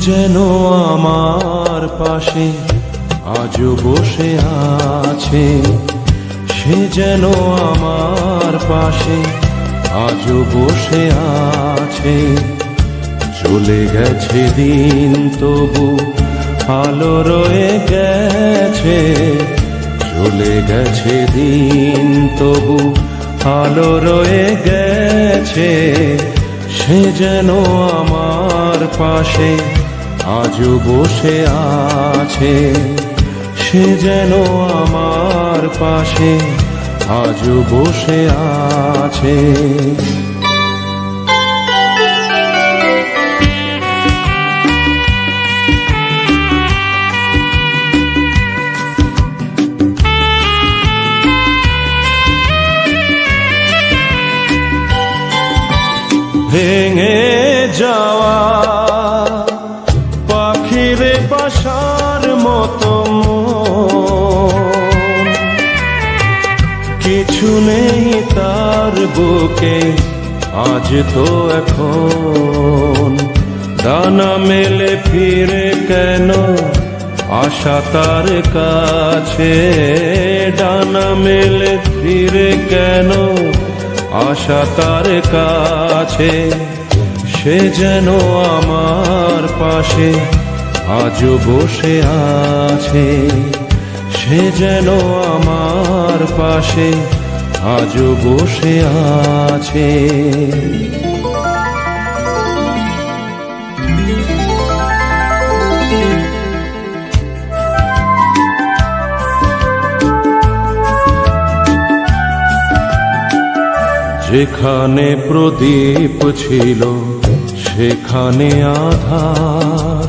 যেন আমার পাশে আজও বসে আছে, সে যেন আমার পাশে আজও বসে আছে। চলে গেছে দিন তবু আলো রয়ে গেছে, চলে গেছে দিন তবু আলো রয়ে গেছে। সে যেন আমার পাশে আজও বসে আছে, সে যেন আমার পাশে আজও বসে আছে। ভেঙে যাওয়া পাখিরে বাসার মতো কিছু নেই তার বুকে আজ তো এখন। ডানা মেলে ফিরে কেন আশা তার কাছে, ডানা মেলে ফিরে কেন আশা তার কাছে। সে যেন আমার পাশে আজও বসে আছে, সে যেন আমার পাশে আজও বসে আছে। যেখানে প্রদীপ ছিল সেখানে আধার,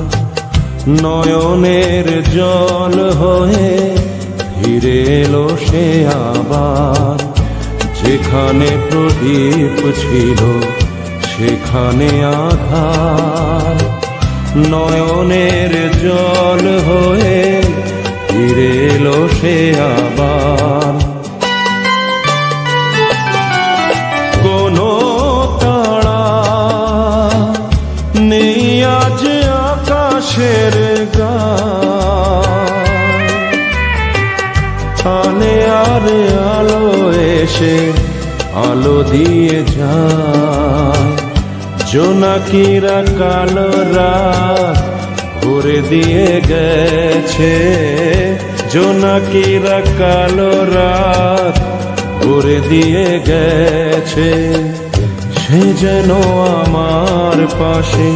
নয়নের জল হয়ে ফিরে এলো সে আবার। যেখানে প্রদীপ ছিল সেখানে আধার, নয়নের জল হয়ে ফিরে এলো সে আবার। কোনো তারা নেই আজ আকাশের গায়, আনে আরে আলো এসে আলো দিয়ে যায়। জোনাকিরা কালো রাত ভরে দিয়ে গেছে, জোনাকিরা কালো রাত ভরে দিয়ে গেছে। সে যেন আমার পাশে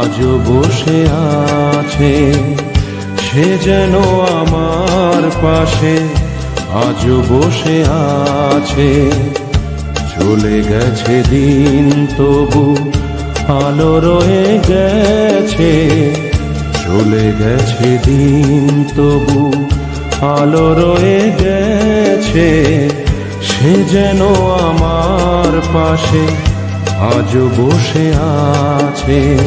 আজও বসে আছে, সে যেন আমার পাশে আজও বসে আছে। চলে গেছে দিন তবু আলো রয়ে গেছে, চলে গেছে দিন তবু আলো রয়ে গেছে। সে যেন আমার পাশে আজও বসে আছে।